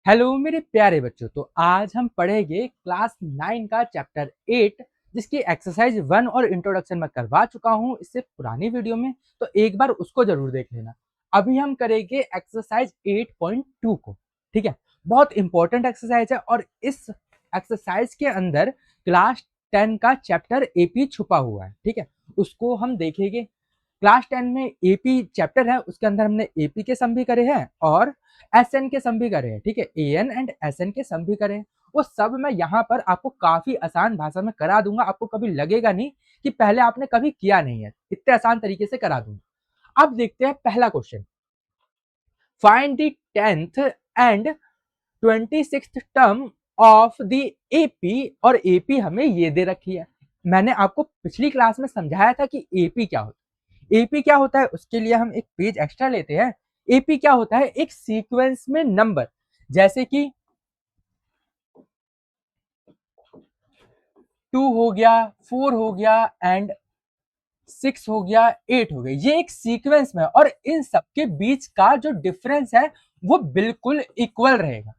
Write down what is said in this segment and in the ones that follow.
Hello मेरे प्यारे बच्चों। तो आज हम पढ़ेंगे क्लास 9 का चैप्टर 8 जिसकी एक्सरसाइज 1 और इंट्रोडक्शन में करवा चुका हूं इससे पुरानी वीडियो में। तो एक बार उसको जरूर देख लेना। अभी हम करेंगे एक्सरसाइज 8.2 को। ठीक है, बहुत इंपॉर्टेंट एक्सरसाइज है और इस एक्सरसाइज के अंदर क्लास 10 का चैप्टर एपी छुपा हुआ है। ठीक है, उसको हम देखेंगे। क्लास 10 में एपी चैप्टर है, उसके अंदर हमने एपी के सम भी करे हैं और एसएन के सम भी करे हैं। ठीक है, एएन एंड एसएन के सम भी करे हैं। वो सब मैं यहाँ पर आपको काफी आसान भाषा में करा दूंगा। आपको कभी लगेगा नहीं कि पहले आपने कभी किया नहीं है, इतने आसान तरीके से करा दूंगा। अब देखते हैं पहला question. Find the 10th and 26th term of the AP. और एपी हमें ये दे रखी है। मैंने आपको पिछली क्लास में समझाया था कि एपी क्या होता है। एपी क्या होता है उसके लिए हम एक पेज एक्स्ट्रा लेते हैं। एपी क्या होता है, एक सीक्वेंस में नंबर, जैसे कि 2 हो गया, 4 हो गया एंड 6 हो गया, 8 हो गया। ये एक सीक्वेंस में और इन सबके बीच का जो डिफरेंस है वो बिल्कुल इक्वल रहेगा।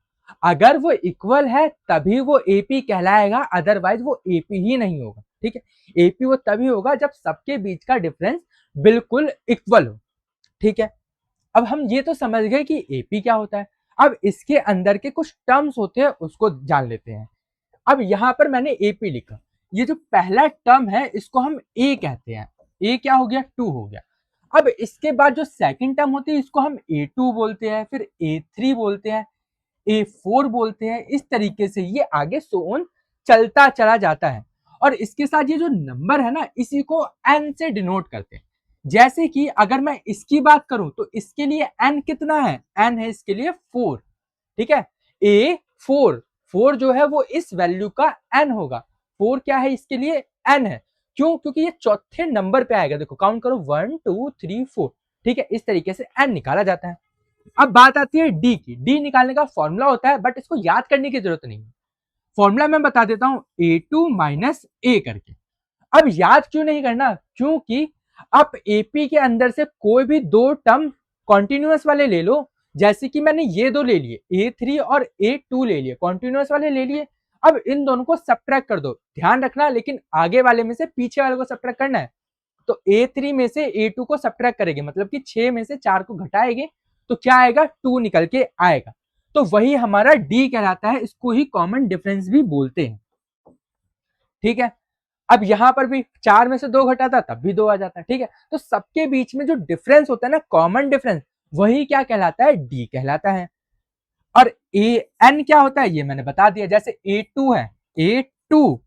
अगर वो इक्वल है तभी वो एपी कहलाएगा, अदरवाइज वो एपी ही नहीं होगा। ठीक है, एपी वो तभी होगा जब सबके बीच का डिफरेंस बिल्कुल इक्वल हो। ठीक है, अब हम ये तो समझ गए कि एपी क्या होता है। अब इसके अंदर के कुछ टर्म्स होते हैं उसको जान लेते हैं। अब यहां पर मैंने एपी लिखा। ये जो पहला टर्म है इसको हम ए कहते हैं। ए क्या हो गया, 2 हो गया। अब इसके बाद जो सेकंड टर्म होती है इसको हम A2 बोलते हैं, फिर A3 बोलते हैं, A4 बोलते हैं। इस तरीके से ये आगे सोन चलता चला जाता है। और इसके साथ ये जो नंबर है ना, इसी को n से डिनोट करते हैं। जैसे कि अगर मैं इसकी बात करूं तो इसके लिए n कितना है, n है इसके लिए 4। ठीक है, A4, 4 जो है वो इस वैल्यू का n होगा। 4 क्या है, इसके लिए n है। क्यों, क्योंकि ये चौथे नंबर पे आएगा। देखो काउंट करो, 1 2 3 4। ठीक है, इस तरीके से n निकाला जाता है। अब बात आती है डी की। डी निकालने का फॉर्मूला होता है, बट इसको याद करने की जरूरत नहीं है। फॉर्मूला मैं बता देता हूं, A2 माइनस ए करके। अब याद क्यों नहीं करना, क्योंकि अब एपी के अंदर से कोई भी दो टर्म कॉन्टिन्यूअस वाले ले लो। जैसे कि मैंने ये दो ले लिए, A3 और A2 ले लिए, कॉन्टिन्यूअस वाले ले लिए। अब इन दोनों को सब्ट्रैक्ट कर दो। ध्यान रखना लेकिन आगे वाले में से पीछे वाले को सब्ट्रैक्ट करना है। तो A3 में से A2 को सब्ट्रैक्ट करेंगे, मतलब कि 6 में से 4 को घटाएंगे तो क्या आएगा, 2 निकल के आएगा। तो वही हमारा डी कहलाता है। इसको ही कॉमन डिफरेंस भी बोलते हैं। ठीक है, अब यहां पर भी 4 में से 2 घटाता तब भी 2 आ जाता है। ठीक है, तो सबके बीच में जो डिफरेंस होता है ना, कॉमन डिफरेंस, वही क्या कहलाता है, डी कहलाता है। और ए एन क्या होता है ये मैंने बता दिया। जैसे A2 है, A2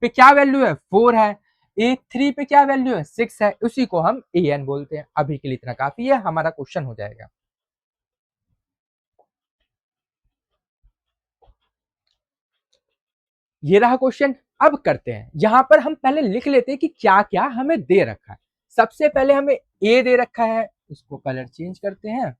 पे क्या वैल्यू है, 4 है। A3 पे क्या वैल्यू है, 6 है। उसी को हम ए एन बोलते हैं। अभी के लिए इतना काफी है, हमारा क्वेश्चन हो जाएगा। ये रहा क्वेश्चन। अब करते हैं, यहां पर हम पहले लिख लेते हैं कि क्या क्या हमें दे रखा है। सबसे पहले हमें ए दे रखा है, इसको कलर चेंज करते हैं।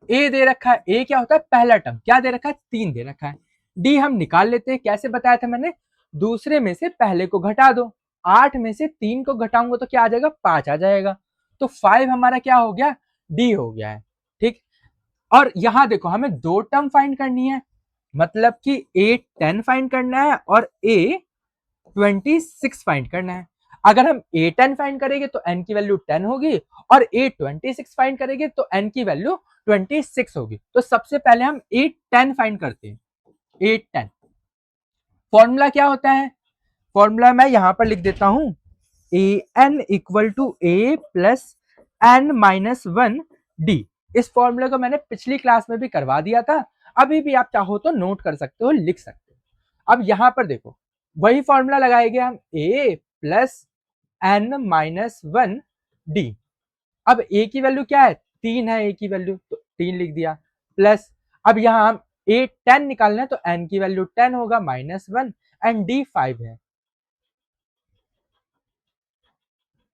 ए दे रखा है, ए क्या होता है, पहला टर्म। क्या दे रखा है, 3 दे रखा है। डी हम निकाल लेते हैं। कैसे बताया था मैंने, दूसरे में से पहले को घटा दो। 8 में से 3 को घटाऊंगा तो क्या आ जाएगा, 5 आ जाएगा। तो 5 हमारा क्या हो गया, डी हो गया है। ठीक, और यहां देखो हमें दो टर्म फाइंड करनी है, मतलब कि A10 फाइंड करना है और A26 फाइंड करना है। अगर हम A10 फाइंड करेंगे तो n की वैल्यू 10 होगी और A26 फाइंड करेंगे तो n की वैल्यू 26 होगी। तो सबसे पहले हम A10 फाइंड करते हैं। A10 फॉर्मूला क्या होता है, फॉर्मूला मैं यहां पर लिख देता हूं, an equal to a plus n minus 1 D. इस फॉर्मूला को मैंने पिछली क्लास में भी करवा दिया था। अभी भी आप चाहो तो नोट कर सकते हो, लिख सकते हो। अब यहां पर देखो वही फॉर्मूला लगाएंगे हम, a plus n minus 1 D. अब a की वैल्यू क्या है, 3 है। a की वैल्यू तो 3 लिख दिया, प्लस अब यहां हम A10 निकालना है तो n की वैल्यू 10 होगा, माइनस 1 एंड डी 5 है।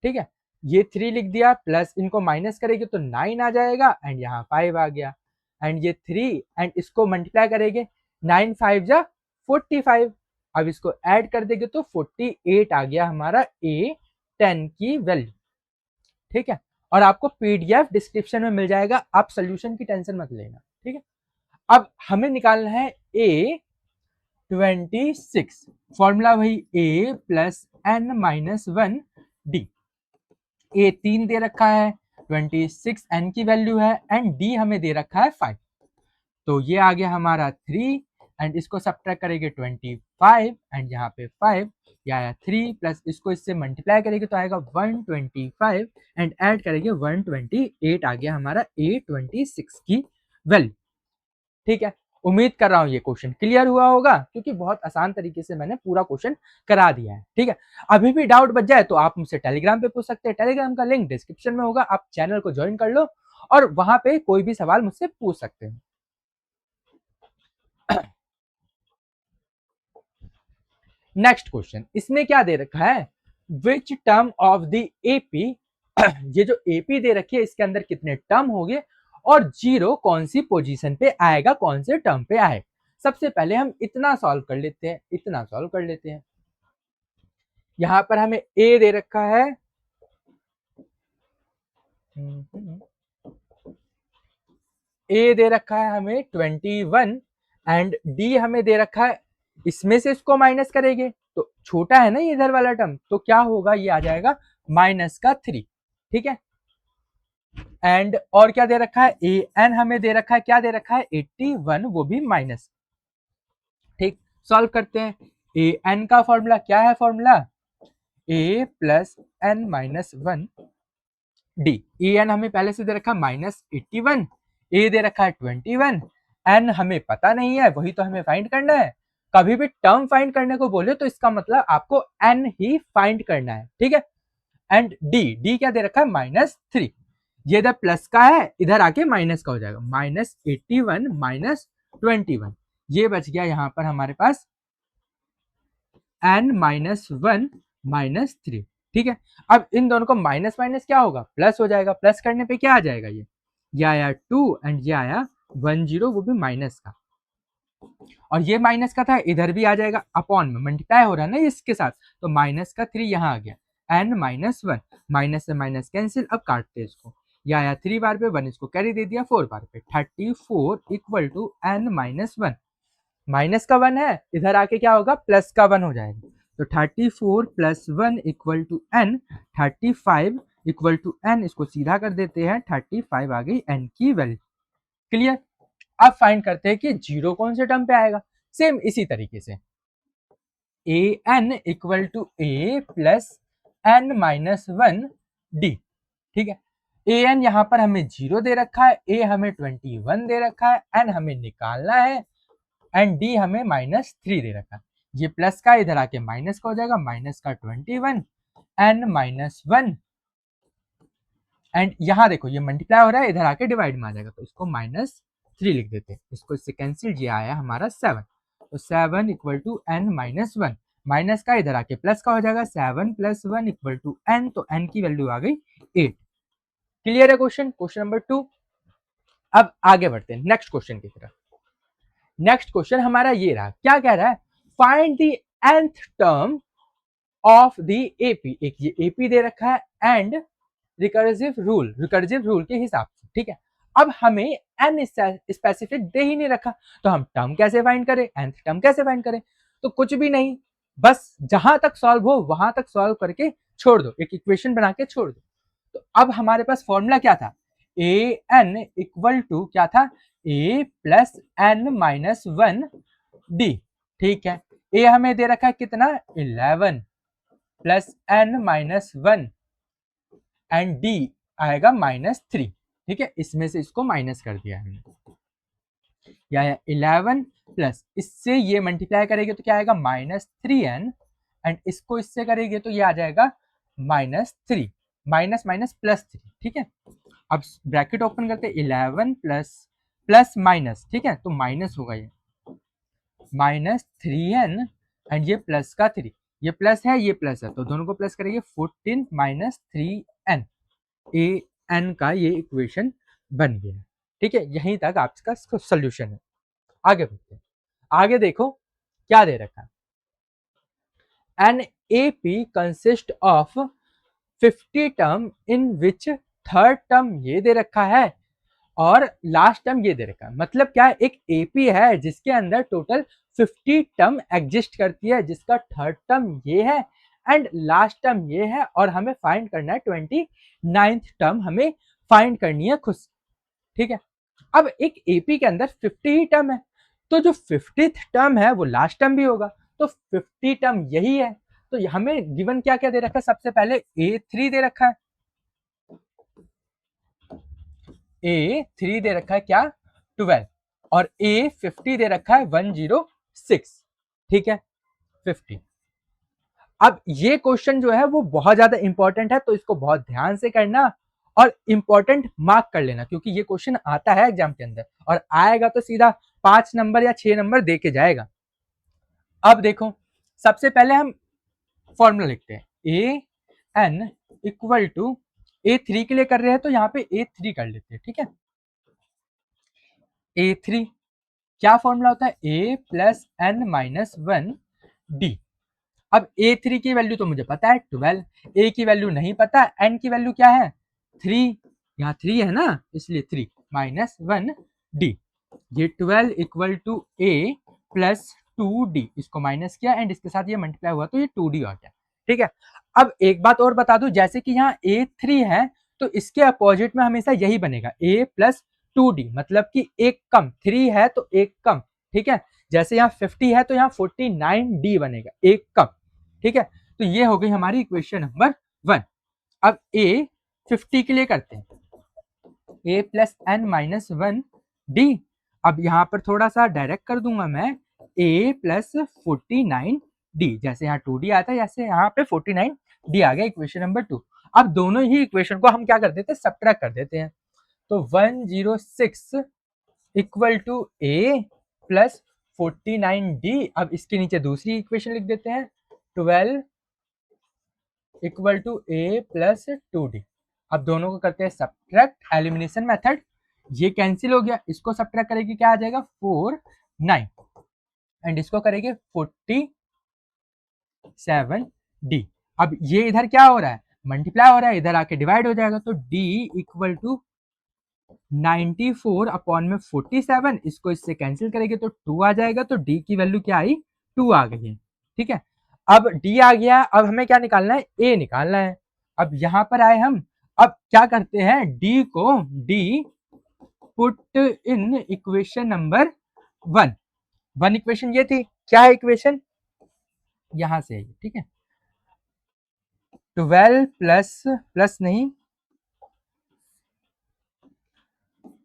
ठीक है, ये 3 लिख दिया, प्लस इनको माइनस करेंगे तो 9 आ जाएगा एंड यहाँ 5 आ गया। एंड ये 3 एंड इसको मल्टीप्लाई करेंगे, 9 5 जा 45। अब इसको ऐड कर देंगे तो 48 आ गया हमारा A10 की वैल्यू। ठीक है, और आपको पीडीएफ डिस्क्रिप्शन में मिल जाएगा, आप सोल्यूशन की टेंशन मत लेना, ठीक है। अब हमें निकालना है A26, फॉर्मूला वही A plus n minus 1 D. A 3 दे रखा है, 26 n की वैल्यू है, एंड डी हमें दे रखा है 5। तो ये आ गया हमारा 3, एंड इसको सब्ट्रैक्ट करेंगे 25, एंड यहाँ पे 5, ये आया 3 प्लस इसको इससे मल्टीप्लाई करेंगे तो आएगा 125, एंड ऐड करेंगे 128, आ गया हमारा A26 की वैल्यू, ठीक है। उम्मीद कर रहा हूं ये क्वेश्चन क्लियर हुआ होगा, क्योंकि बहुत आसान तरीके से मैंने पूरा क्वेश्चन करा दिया है, ठीक है। अभी भी डाउट बच जाए तो आप मुझसे टेलीग्राम पे पूछ सकते हैं, टेलीग्राम का लिंक डिस्क्रिप्शन में होगा, आप चैनल को ज्वाइन कर लो और वहां पे कोई भी सवाल मुझसे पूछ सकते हैं। नेक्स्ट क्वेश्चन, इसमें क्या दे रखा है, which term of the AP, ये जो एपी दे रखी है इसके अंदर कितने टर्म होंगे और जीरो कौन सी पोजीशन पे आएगा, कौन से टर्म पे आएगा। सबसे पहले हम इतना सॉल्व कर लेते हैं, इतना सॉल्व कर लेते हैं। यहां पर हमें ए दे रखा है, ए दे रखा है हमें 21, एंड डी हमें दे रखा है, इसमें से इसको माइनस करेंगे तो छोटा है ना ये इधर वाला टर्म, तो क्या होगा, ये आ जाएगा माइनस का 3, ठीक है। एंड और क्या दे रखा है, ए एन हमें दे रखा है, क्या दे रखा है 81, वो भी माइनस, ठीक। सॉल्व करते हैं, ए एन का फॉर्मूला क्या है, formula A plus N minus 1 D. A N हमें पहले से दे रखा है -81, ए दे रखा है 21, एन हमें पता नहीं है, वही तो हमें फाइंड करना है। कभी भी टर्म फाइंड करने को बोले तो इसका मतलब आपको एन ही फाइंड करना है, ठीक है। एंड डी, डी क्या दे रखा है -3, ये इधर प्लस का है, इधर आके माइनस का हो जाएगा, -81 माइनस 21, ये बच गया यहाँ पर हमारे पास n माइनस 1 माइनस 3, ठीक है। अब इन दोनों को माइनस माइनस क्या होगा, प्लस हो जाएगा, प्लस करने पे क्या आ जाएगा, ये आया 2 एंड ये आया 10, वो भी माइनस का, और ये माइनस का था, इधर भी आ जाएगा, अपॉन में मल्टीप्लाई हो रहा है ना इसके साथ, तो माइनस का 3 यहाँ आ गया, n माइनस 1, माइनस से माइनस कैंसिल, अब काटते हैं इसको, ये आया 3 बार पे, 1 इसको कैरी दे दिया 4 बार पे, 34 equal to n minus 1, minus का 1 है, इधर आके क्या होगा, प्लस का 1 हो जाएगा, तो 34 plus 1 equal to n, 35 equal to n, इसको सीधा कर देते हैं, 35 आ गई n की वैल्यू, क्लियर। अब फाइंड करते हैं कि जीरो कौन से टर्म पे आएगा, सेम इसी तरीके से, A N equal to A plus N minus 1 D, ठीक है। ए एन यहाँ पर हमें 0 दे रखा है, ए हमें 21 दे रखा है, एन हमें निकालना है, एंड डी हमें -3 दे रखा है, ये प्लस का इधर आके माइनस का हो जाएगा, माइनस का 21 एन माइनस 1, एंड यहाँ देखो ये मल्टीप्लाई हो रहा है, इधर आके डिवाइड में आ जाएगा, तो इसको -3 लिख देते हैं, इसको इससे कैंसिल, ये आया हमारा 7, तो 7 equal to n minus 1, minus का इधर आके प्लस का हो जाएगा, 7 प्लस 1 इक्वल टू n, तो n की वैल्यू आ गई 8। क्लियर है क्वेश्चन, क्वेश्चन नंबर 2। अब आगे बढ़ते हैं नेक्स्ट क्वेश्चन की तरफ। नेक्स्ट क्वेश्चन हमारा ये रहा, क्या कह रहा है, find the nth term of the AP, एक ये एपी दे रखा है, एंड रिकर्सिव रूल के हिसाब से, ठीक है। अब हमें एन स्पेसिफिक दे ही नहीं रखा, तो हम टर्म कैसे फाइंड करें, nth टर्म कैसे फाइंड करें, तो कुछ भी नहीं, बस जहां तक सॉल्व हो वहां तक सॉल्व करके छोड़ दो, एक इक्वेशन बना के छोड़ दो। तो अब हमारे पास फॉर्मूला क्या था, ए एन इक्वल टू क्या था, A plus N minus 1 D, ठीक है। ए हमें दे रखा है कितना, 11 plus N minus 1, and D आएगा -3, ठीक है। इसमें से इसको माइनस कर दिया हमने, या 11 प्लस इससे ये मल्टीप्लाई करेंगे तो क्या आएगा -3n, एंड इसको इससे करेंगे तो ये आ जाएगा -3, माइनस माइनस प्लस 3, ठीक है। अब ब्रैकेट ओपन करते 11 प्लस प्लस माइनस, ठीक है, तो माइनस होगा ये -3n, एंड ये प्लस का 3, ये प्लस है ये प्लस है, तो दोनों को प्लस करेंगे 14 माइनस 3n, ए एन का ये इक्वेशन बन गया, ठीक है। यहीं तक आपका सोल्यूशन है। आगे बढ़ते हैं, आगे देखो क्या दे रखा है, an AP consist of 50 term in which third term ये दे रखा है और लास्ट टर्म ये दे रखा है। मतलब क्या है, एक एपी है जिसके अंदर टोटल 50 टर्म एग्जिस्ट करती है, जिसका थर्ड टर्म ये है एंड लास्ट टर्म ये है, और हमें फाइंड करना है 29th टर्म हमें फाइंड करनी है खुद से। ठीक है, अब एक एपी के अंदर 50 ही टर्म है, तो जो 50th टर्म है वो लास्ट टर्म भी होगा, तो 50 टर्म यही है। तो हमें गिवन क्या क्या दे रखा है, सबसे पहले A3 दे रखा है, A3 दे रखा है क्या 12, और A50 दे रखा है 106। ठीक है 50। अब ये क्वेश्चन जो है वो बहुत ज्यादा इंपॉर्टेंट है, तो इसको बहुत ध्यान से करना और इंपॉर्टेंट मार्क कर लेना, क्योंकि ये क्वेश्चन आता है एग्जाम के अंदर, और आएगा तो सीधा 5 नंबर या 6 नंबर दे के जाएगा। अब देखो, सबसे पहले हम फॉर्मूला लिखते हैं, ए एन इक्वल टू A3 के लिए कर रहे हैं तो यहाँ पे A3 कर लेते हैं। ठीक है, A3 क्या फॉर्मूला होता है, A plus N minus 1 D. अब A3 की वैल्यू तो मुझे पता है 12, A की वैल्यू नहीं पता, N की वैल्यू क्या है 3, यहाँ 3 है ना, इसलिए 3 माइनस 1 डी। ये 12 equal to A plus 2D, इसको माइनस किया एंड इसके साथ ये मल्टीप्लाई हुआ तो ये 2D आ गया। ठीक है, अब एक बात और बता दूं, जैसे कि यहाँ A3 है तो इसके अपोजिट में हमेशा यही बनेगा A प्लस 2D, मतलब कि एक कम, 3 है तो एक कम। ठीक है, जैसे यहाँ 50 है तो यहाँ 49D बनेगा, एक कम। ठीक है, तो ये हो गई हमारी इक्वेशन नंबर 1। अब A50 के लिए करते हैं, A plus N minus 1 D. अब यहाँ पर थोड़ा सा डायरेक्ट कर दूंगा मैं, A प्लस 49D, जैसे यहाँ 2D आता है जैसे यहाँ पे 49D आ गया, इक्वेशन नंबर 2। अब दोनों ही इक्वेशन को हम क्या कर देते हैं, सब्ट्रैक्ट कर देते हैं, तो 106 equal to A plus 49D। अब इसके नीचे दूसरी इक्वेशन लिख देते हैं, 12 equal to A plus 2D। अब दोनों को करते हैं सब्ट्रैक्ट, एलिमिनेशन मेथड, ये कैंसिल हो गया, इसको सब्ट्रैक्ट करेंगे क्या आ जाएगा 49 एंड इसको करेंगे 47D। अब ये इधर क्या हो रहा है, मल्टीप्लाई हो रहा है, इधर आके डिवाइड हो जाएगा, तो D इक्वल टू 94 अपॉन में 47, इसको इससे कैंसिल करेंगे तो 2 आ जाएगा, तो D की वैल्यू क्या आई 2 आ गई है। ठीक है, अब D आ गया, अब हमें क्या निकालना है, A निकालना है। अब यहां पर आए हम, अब क्या करते हैं, D को D put in equation number 1 equation ये थी, क्या है इक्वेशन, यहां से है। ठीक है, 12 प्लस प्लस नहीं,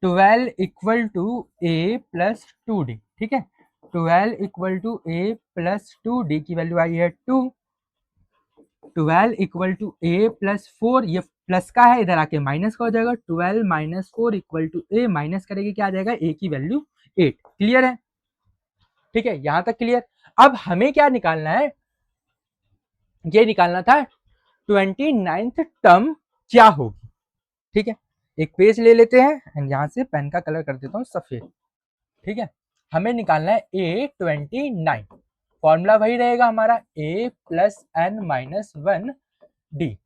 12 equal to A plus 2D। ठीक है, 12 equal to A plus 2D की वैल्यू आई है 2। 12 इक्वल टू A प्लस 4, ये प्लस का है, इधर आके माइनस का हो जाएगा, 12 minus 4 equal to A, minus करेंगे क्या आ जाएगा, A की वैल्यू 8। क्लियर है, ठीक है, यहां तक क्लियर। अब हमें क्या निकालना है, ये निकालना था 29th टर्म क्या होगी। ठीक है, एक पेज ले लेते हैं एंड यहां से पेन का कलर कर देता हूं सफेद। ठीक है, हमें निकालना है A29, फॉर्मूला वही रहेगा हमारा, A plus N minus 1 D.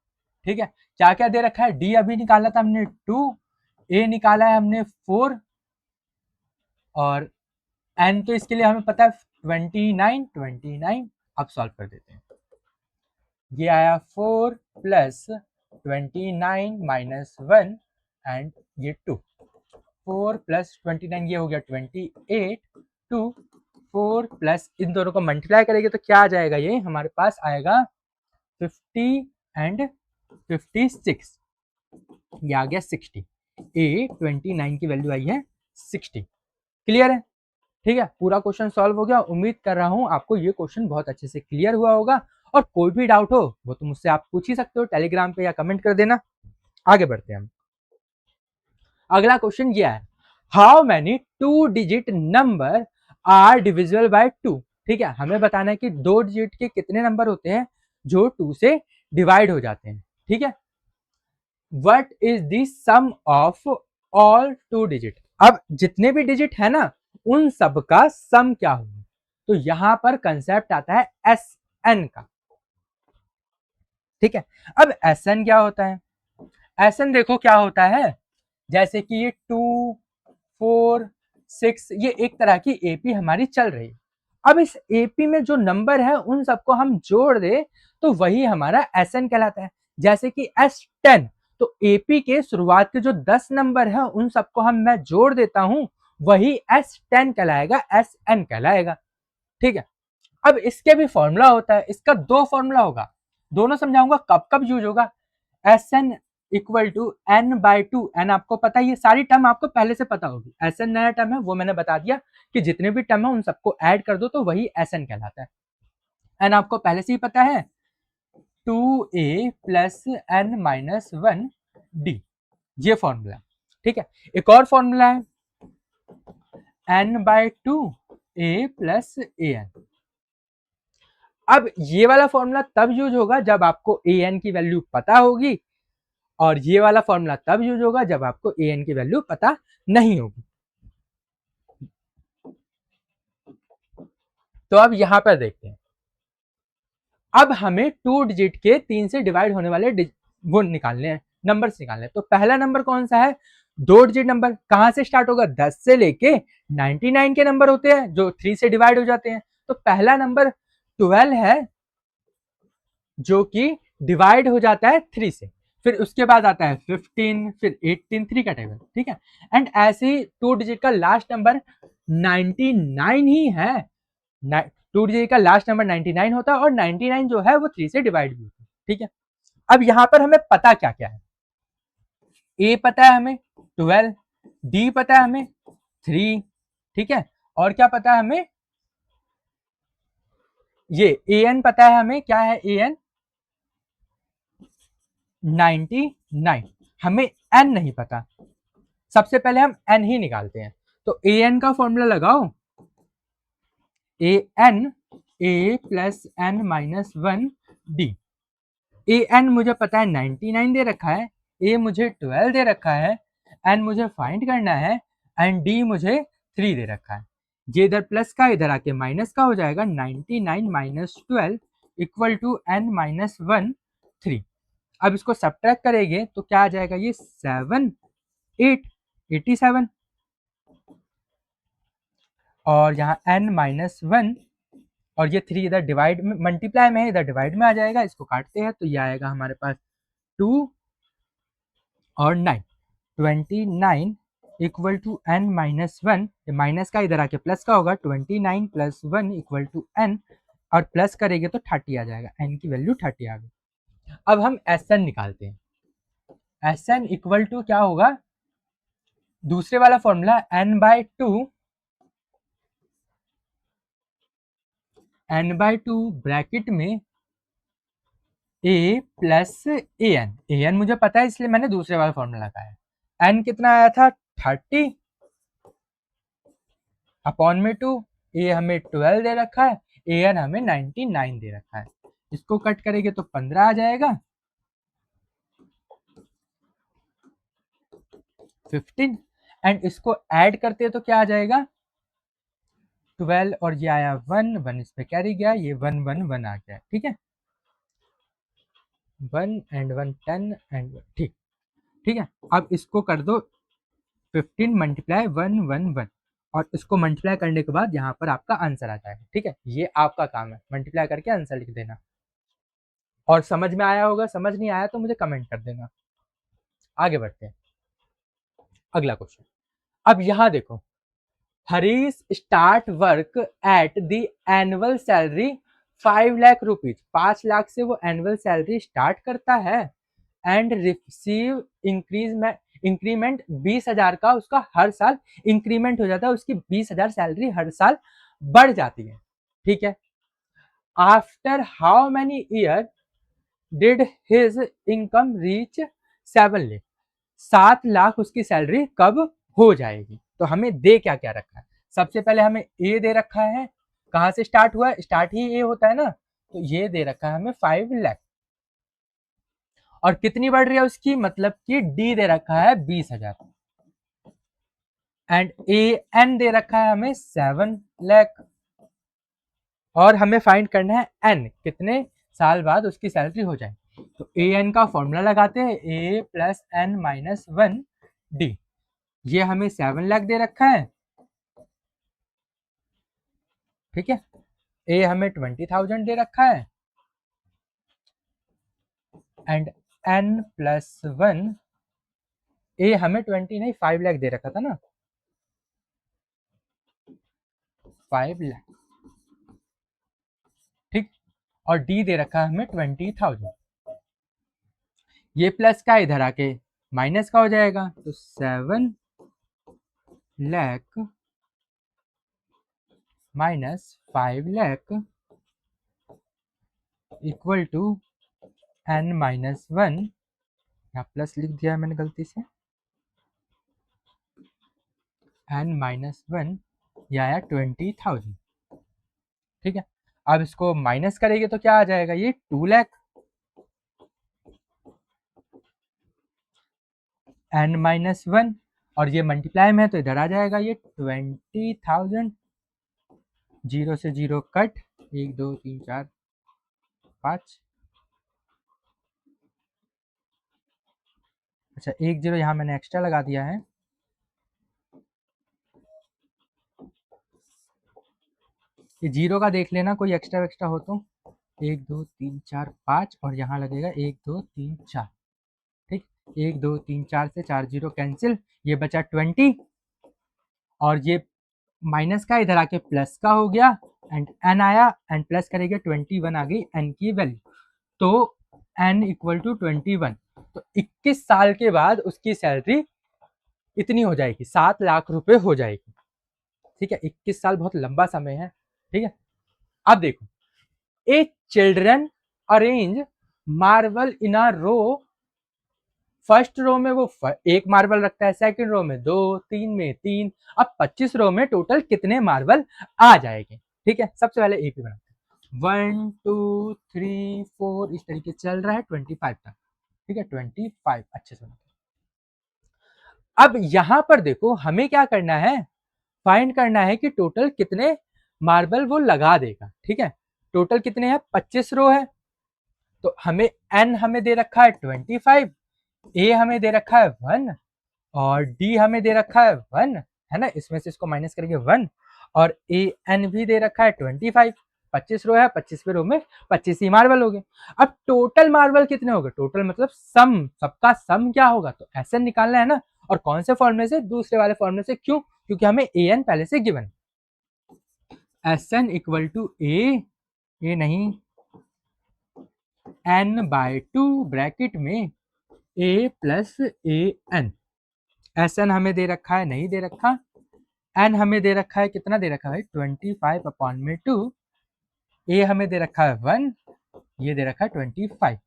ठीक है, क्या क्या दे रखा है, D अभी निकाला था हमने 2, A निकाला है हमने 4, और N तो इसके लिए हमें पता है 29। अब सॉल्व कर देते हैं, ये आया 4 प्लस 29 माइनस 1 एंड ये 2, 4 प्लस 29 ये हो गया 28, 2 4 प्लस इन दोनों को मल्टीप्लाई करेंगे तो क्या आ जाएगा, ये हमारे पास आएगा 50 एंड 56, ये आ गया 60। A29 की वैल्यू आई है 60। क्लियर है, ठीक है, पूरा क्वेश्चन सॉल्व हो गया। उम्मीद कर रहा हूं आपको ये क्वेश्चन बहुत अच्छे से क्लियर हुआ होगा, और कोई भी डाउट हो वो तो मुझसे आप पूछ ही सकते हो टेलीग्राम पे या कमेंट कर देना। आगे बढ़ते हैं हम, अगला क्वेश्चन ये है, how many 2 digit number are divisible by 2। ठीक है, हमें बताना है कि 2 डिजिट के कितने नंबर होते हैं जो 2 से डिवाइड हो जाते हैं। ठीक है, what is the sum of all 2 digit. अब जितने भी डिजिट है ना उन सब का सम क्या होगा, तो यहां पर कंसेप्ट आता है SN का। ठीक है, अब SN क्या होता है, एसएन देखो क्या होता है, जैसे कि ये 2 4 6 ये एक तरह की एपी हमारी चल रही है। अब इस एपी में जो नंबर है उन सबको हम जोड़ दे तो वही हमारा एसएन कहलाता है। जैसे कि S10, तो एपी के शुरुआत के जो 10 नंबर है उन सबको मैं जोड़ देता हूं, वही S10 कहलाएगा, SN कहलाएगा। ठीक है। अब इसके भी फॉर्मूला होता है, इसका दो फॉर्मूला होगा, दोनों समझाऊंगा कब कब यूज होगा। S N equal to N by two, N आपको पता है, ये सारी टर्म आपको पहले से पता होगी। एस एन नया टर्म है, वो मैंने बता दिया कि जितने भी टर्म है उन सबको ऐड कर दो तो वही एस एन कहलाता है। एन आपको पहले से ही पता है, 2a plus N minus 1 D, ये फॉर्मूला। ठीक है। एक और फॉर्मूला है N by two A plus A N. अब ये वाला फॉर्मूला तब यूज होगा जब आपको ए एन की वैल्यू पता होगी, और ये वाला फॉर्मूला तब यूज होगा जब आपको ए एन की वैल्यू पता नहीं होगी। तो अब यहां पर देखते हैं, अब हमें 2 डिजिट के 3 से डिवाइड होने वाले वो निकालने हैं, नंबर्स निकालने हैं। तो पहला नंबर कौन सा है, 2 डिजिट नंबर। कहां से स्टार्ट होगा, 10 से लेके 99 के नंबर होते हैं जो 3 से डिवाइड हो जाते हैं। तो पहला नंबर 12 है जो कि डिवाइड हो जाता है 3 से, फिर उसके बाद आता है 15, फिर 18, 3 का टेबल। ठीक है। एंड ऐसे ही 2 डिजिट का लास्ट नंबर 99 ही है। 2 डिजिट का लास्ट नंबर 99 होता है, और 99 जो है वो 3 से डिवाइड भी होता है। ठीक है। अब यहां पर हमें पता क्या क्या है, ए पता है हमें 12, डी पता है हमें 3, ठीक है, और क्या पता है हमें, ये ए एन पता है हमें, क्या है ए एन 99। हमें एन नहीं पता, सबसे पहले हम एन ही निकालते हैं। तो ए एन का फॉर्मूला लगाओ, A N, A plus N minus 1 D. A N मुझे पता है 99 दे रखा है, ए मुझे 12 दे रखा है, एन मुझे फाइंड करना है, एंड डी मुझे 3 दे रखा है। ये इधर प्लस का इधर आके माइनस का हो जाएगा, 99 minus 12 equal to N minus 1 3। अब इसको सब्ट्रैक्ट करेंगे तो क्या आ जाएगा, ये 7 8 87, और यहाँ n माइनस 1, और ये 3 इधर डिवाइड में, मल्टीप्लाई में है, इधर डिवाइड में आ जाएगा। इसको काटते हैं तो ये आएगा हमारे पास 2 और 9, 29 equal to n minus 1, minus का इधर आके प्लस का होगा, 29 प्लस 1 इक्वल टू n, और प्लस करेंगे तो 30 आ जाएगा, n की वैल्यू 30 आ गई। अब हम एस एन निकालते हैं, एस एन इक्वल टू क्या होगा, दूसरे वाला formula n by two, n by two bracket में a प्लस ए एन मुझे पता है इसलिए मैंने दूसरे वाला फॉर्मूला लगाया। n कितना आया था 30 अपॉन में 2, ए हमें 12 दे रखा है, ए एन हमें 99 दे रखा है। इसको कट करेंगे तो 15 आ जाएगा, 15, एंड इसको ऐड करते हैं तो क्या आ जाएगा, 12 और ये आया 1 1, इसमें कैरी गया, ये 1 1 1 आ गया। ठीक है, 1 एंड 1 10 एंड 1, ठीक। ठीक है। अब इसको कर दो 15 मल्टीप्लाई 1 1 1, और इसको मल्टीप्लाई करने के बाद यहाँ पर आपका आंसर आ जाएगा। ठीक है, ये आपका काम है, मल्टीप्लाई करके आंसर लिख देना। और समझ में आया होगा, समझ नहीं आया तो मुझे कमेंट कर देना। आगे बढ़ते हैं, अगला क्वेश्चन। अब यहाँ देखो, Harish start work at the annual salary 5 lakh rupees, 5 lakh से वो एनुअल सैलरी स्टार्ट करता है, एंड रिसीव इंक्रीमेंट 20,000 का उसका हर साल इंक्रीमेंट हो जाता है, उसकी 20,000 सैलरी हर साल बढ़ जाती है। ठीक है। After how many year did his income reach 7 lakh, 7 lakh उसकी सैलरी कब हो जाएगी। तो हमें दे क्या क्या रखा है, सबसे पहले हमें ए दे रखा है, कहां से स्टार्ट हुआ है, स्टार्ट ही ए होता है ना, तो ये दे रखा है हमें 5 लाख, और कितनी बढ़ रही है उसकी, मतलब कि डी दे रखा है 20,000, एंड ए एन दे रखा है हमें 7 लाख, और हमें फाइंड करना है एन कितने साल बाद उसकी सैलरी हो जाए। तो ए एन का फॉर्मूला लगाते हैं, ए प्लस एन माइनस 1 डी। ये हमें 7 लाख दे रखा है, ठीक है। ए हमें 20,000 दे रखा है एंड एन प्लस 1, ए हमें 20 नहीं 5 लाख दे रखा था ना, 5 लाख, ठीक। और डी दे रखा है हमें 20,000। ये प्लस का इधर आके माइनस का हो जाएगा, तो 7 lakh minus 5 lakh equal to N minus 1, यहाँ प्लस लिख दिया है मैंने गलती से, एन माइनस 1, यह आया 20,000, ठीक है। अब इसको माइनस करेंगे तो क्या आ जाएगा, ये 2 लाख, एन माइनस 1, और ये मल्टीप्लाई में है तो इधर आ जाएगा ये 20,000, 0 से 0 कट, 1 2 3 4 5, अच्छा 1 0 यहाँ मैंने एक्स्ट्रा लगा दिया है, ये 0 का देख लेना कोई एक्स्ट्रा हो तो, 1 2 3 4 5, और यहाँ लगेगा 1 2 3 4, ठीक। 1 2 3 4 से 4 0 कैंसिल, ये बचा 20, और ये माइनस का इधर आके प्लस का हो गया, एंड एन आया, एंड प्लस करेंगे 21 आ गई एन की वैल्यू, तो एन इक्वल टू 21। तो 21 साल के बाद उसकी सैलरी इतनी हो जाएगी, 7 लाख रुपए हो जाएगी, ठीक है। 21 साल बहुत लंबा समय है, ठीक है। अब देखो, ए चिल्ड्रन अरेंज मार्बल इन अ रो, फर्स्ट रो में वो एक मार्बल रखता है, सेकंड रो में 2, 3 में 3, अब 25 रो में टोटल कितने मार्बल आ जाएंगे, ठीक है। सबसे पहले ए पी बनाते हैं, 1 2 3 4 इस तरीके चल रहा है 25 तक, ठीक है। 25 अच्छे से। अब यहां पर देखो हमें क्या करना है, फाइंड करना है कि टोटल कितने मार्बल वो लगा देगा, ठीक है। टोटल कितने हैं, 25 रो है, तो हमें एन हमें दे रखा है 25, ए हमें दे रखा है 1, और डी हमें दे रखा है 1, है ना, इसमें से इसको माइनस करेंगे 1, और ए एन भी दे रखा है 25, 25 रो है, 25वें रो में 25 ही मार्बल हो गए। अब टोटल मार्बल कितने हो गए, टोटल मतलब सम, सबका सम क्या होगा, तो एस एन निकालना है ना, और कौन से फॉर्मूले से, दूसरे वाले फॉर्मूले से, क्यों, क्योंकि हमें ए एन पहले से given, S N equal to A नहीं एन बाय 2 ब्रैकेट में A plus A N, S N हमें दे रखा है, नहीं दे रखा, एन हमें दे रखा है, कितना दे रखा है 25 अपॉन में 2, ए हमें दे रखा है 1, ये दे रखा है 25,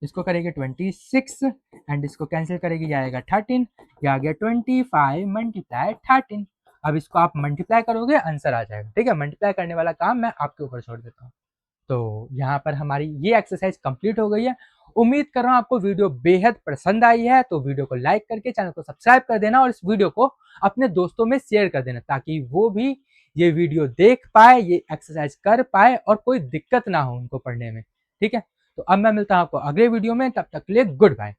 इसको करेंगे 26 एंड इसको कैंसिल करेंगे, आएगा 13, ये आ गया 25 मल्टीप्लाई 13। अब इसको आप मल्टीप्लाई करोगे आंसर आ जाएगा, ठीक है। मल्टीप्लाई करने वाला काम मैं आपके ऊपर छोड़ देता हूँ। तो यहाँ पर हमारी ये एक्सरसाइज कंप्लीट हो गई है। उम्मीद कर रहा हूँ आपको वीडियो बेहद पसंद आई है, तो वीडियो को लाइक करके चैनल को सब्सक्राइब कर देना, और इस वीडियो को अपने दोस्तों में शेयर कर देना, ताकि वो भी ये वीडियो देख पाए, ये एक्सरसाइज कर पाए, और कोई दिक्कत ना हो उनको पढ़ने में, ठीक है। तो अब मैं मिलता हूँ आपको अगले वीडियो में, तब तक के लिए गुड बाय।